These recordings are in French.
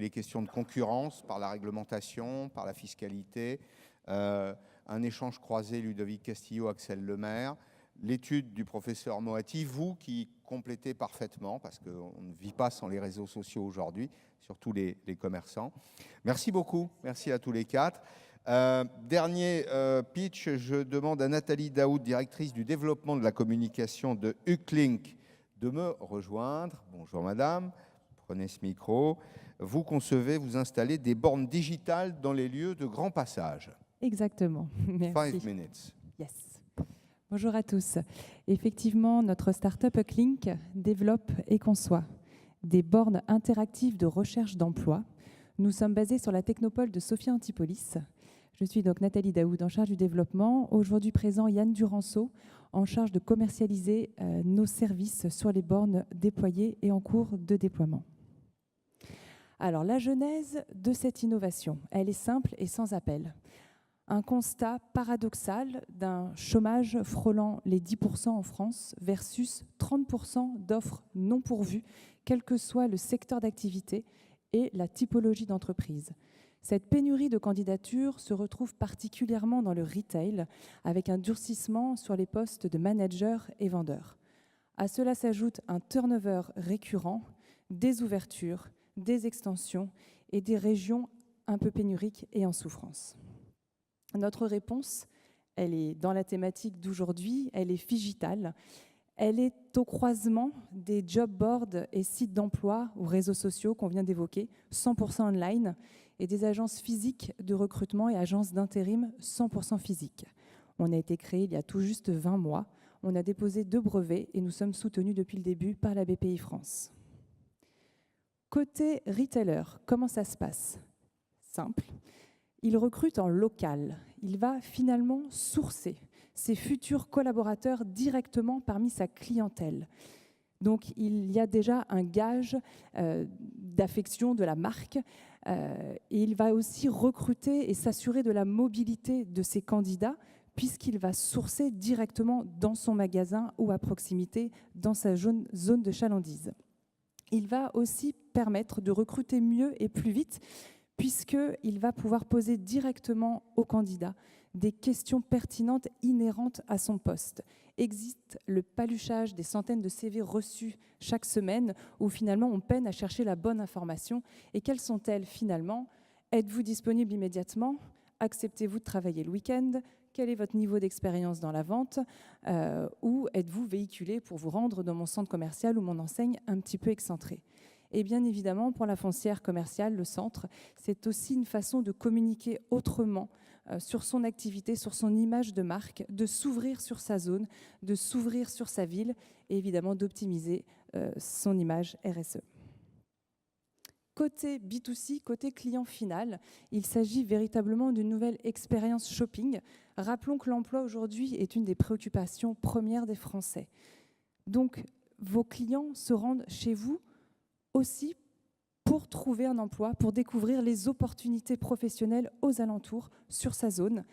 les questions de concurrence par la réglementation, par la fiscalité, un échange croisé Ludovic Castillo, Axel Lemaire, l'étude du professeur Moati, vous qui complétez parfaitement, parce qu'on ne vit pas sans les réseaux sociaux aujourd'hui, surtout les commerçants. Merci beaucoup, merci à tous les quatre. Dernier pitch, je demande à Nathalie Daoud, directrice du développement de la communication de Uclink, de me rejoindre. Bonjour madame, prenez ce micro. Vous concevez, vous installez des bornes digitales dans les lieux de grand passage. Exactement, merci. 5 minutes. Yes. Bonjour à tous. Effectivement, notre start-up Uclink développe et conçoit des bornes interactives de recherche d'emploi. Nous sommes basés sur la technopole de Sophia Antipolis. Je suis donc Nathalie Daoud en charge du développement. Aujourd'hui présent Yann Duranceau en charge de commercialiser nos services sur les bornes déployées et en cours de déploiement. Alors la genèse de cette innovation, elle est simple et sans appel. Un constat paradoxal d'un chômage frôlant les 10% en France versus 30% d'offres non pourvues, quel que soit le secteur d'activité et la typologie d'entreprise. Cette pénurie de candidatures se retrouve particulièrement dans le retail, avec un durcissement sur les postes de managers et vendeurs. À cela s'ajoute un turnover récurrent, des ouvertures, des extensions et des régions un peu pénuriques et en souffrance. Notre réponse, elle est dans la thématique d'aujourd'hui, elle est Figital. Elle est au croisement des job boards et sites d'emploi ou réseaux sociaux qu'on vient d'évoquer, 100% online, et des agences physiques de recrutement et agences d'intérim 100% physiques. On a été créé il y a tout juste 20 mois. On a déposé 2 brevets et nous sommes soutenus depuis le début par la BPI France. Côté retailer, comment ça se passe? Simple. Il recrute en local. Il va finalement sourcer ses futurs collaborateurs directement parmi sa clientèle. Donc, il y a déjà un gage d'affection de la marque et il va aussi recruter et s'assurer de la mobilité de ses candidats puisqu'il va sourcer directement dans son magasin ou à proximité dans sa zone de chalandise. Il va aussi permettre de recruter mieux et plus vite puisqu'il va pouvoir poser directement aux candidats des questions pertinentes inhérentes à son poste. Existe le paluchage des centaines de CV reçus chaque semaine où finalement on peine à chercher la bonne information. Et quelles sont-elles finalement? Êtes-vous disponible immédiatement? Acceptez-vous de travailler le week-end? Quel est votre niveau d'expérience dans la vente? Ou êtes-vous véhiculé pour vous rendre dans mon centre commercial ou mon enseigne un petit peu excentrée? Et bien évidemment, pour la foncière commerciale, le centre, c'est aussi une façon de communiquer autrement sur son activité, sur son image de marque, de s'ouvrir sur sa zone, de s'ouvrir sur sa ville et évidemment d'optimiser son image RSE. Côté B2C, côté client final, il s'agit véritablement d'une nouvelle expérience shopping. Rappelons que l'emploi aujourd'hui est une des préoccupations premières des Français. Donc, vos clients se rendent chez vous aussi pour trouver un emploi, pour découvrir les opportunités professionnelles aux alentours sur sa zone.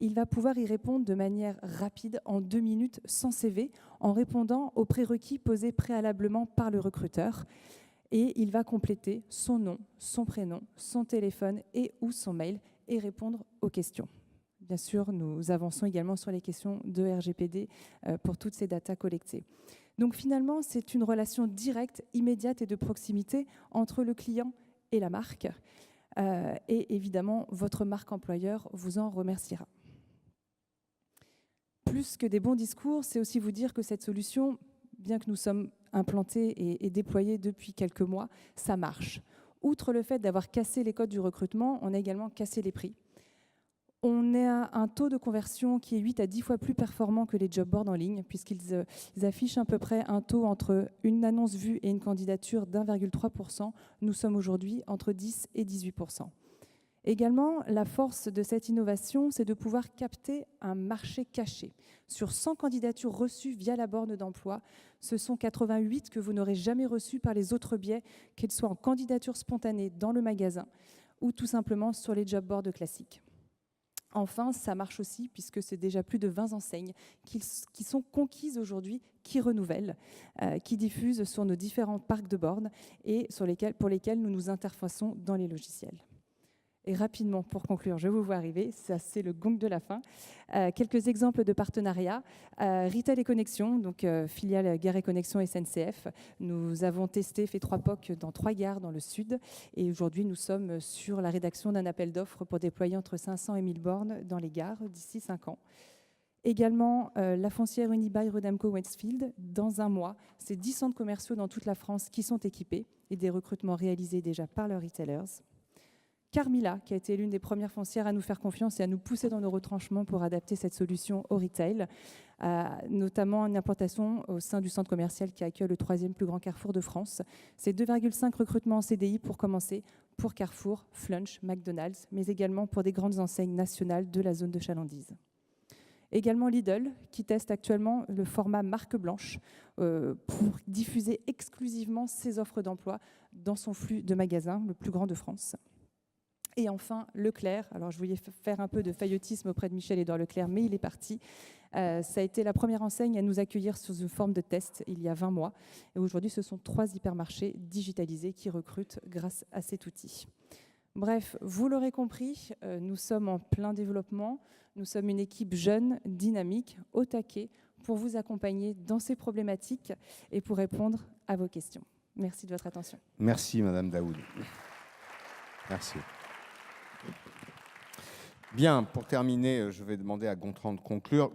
Il va pouvoir y répondre de manière rapide, en 2 minutes, sans CV, en répondant aux prérequis posés préalablement par le recruteur. Et il va compléter son nom, son prénom, son téléphone et ou son mail et répondre aux questions. Bien sûr, nous avançons également sur les questions de RGPD pour toutes ces datas collectées. Donc finalement, c'est une relation directe, immédiate et de proximité entre le client et la marque. Et évidemment, votre marque employeur vous en remerciera. Plus que des bons discours, c'est aussi vous dire que cette solution, bien que nous sommes implantés et déployés depuis quelques mois, ça marche. Outre le fait d'avoir cassé les codes du recrutement, on a également cassé les prix. On a un taux de conversion qui est 8 à 10 fois plus performant que les job boards en ligne, puisqu'ils affichent à peu près un taux entre une annonce vue et une candidature d'1,3%. Nous sommes aujourd'hui entre 10 et 18%. Également, la force de cette innovation, c'est de pouvoir capter un marché caché. Sur 100 candidatures reçues via la borne d'emploi, ce sont 88 que vous n'aurez jamais reçues par les autres biais, qu'elles soient en candidature spontanée dans le magasin ou tout simplement sur les job boards classiques. Enfin, ça marche aussi puisque c'est déjà plus de 20 enseignes qui sont conquises aujourd'hui, qui renouvellent, qui diffusent sur nos différents parcs de bornes et pour lesquels nous nous interfaçons dans les logiciels. Et rapidement, pour conclure, je vous vois arriver, ça c'est le gong de la fin. Quelques exemples de partenariats. Retail et Connexion, donc filiale Gare et Connexion SNCF. Nous avons testé, fait 3 POC dans 3 gares dans le sud. Et aujourd'hui, nous sommes sur la rédaction d'un appel d'offres pour déployer entre 500 et 1000 bornes dans les gares d'ici 5 ans. Également, la foncière Unibail Rodamco Westfield, dans un mois, c'est 10 centres commerciaux dans toute la France qui sont équipés et des recrutements réalisés déjà par leurs retailers. Carmila, qui a été l'une des premières foncières à nous faire confiance et à nous pousser dans nos retranchements pour adapter cette solution au retail, notamment une implantation au sein du centre commercial qui accueille le 3e plus grand Carrefour de France. C'est 2,5 recrutements en CDI pour commencer, pour Carrefour, Flunch, McDonald's, mais également pour des grandes enseignes nationales de la zone de chalandise. Également Lidl, qui teste actuellement le format marque blanche pour diffuser exclusivement ses offres d'emploi dans son flux de magasins, le plus grand de France. Et enfin, Leclerc. Alors, je voulais faire un peu de faillotisme auprès de Michel-Édouard Leclerc, mais il est parti. Ça a été la première enseigne à nous accueillir sous une forme de test il y a 20 mois. Et aujourd'hui, ce sont 3 hypermarchés digitalisés qui recrutent grâce à cet outil. Bref, vous l'aurez compris, nous sommes en plein développement. Nous sommes une équipe jeune, dynamique, au taquet, pour vous accompagner dans ces problématiques et pour répondre à vos questions. Merci de votre attention. Merci, Madame Daoud. Merci. Bien, pour terminer, je vais demander à Gontran de conclure.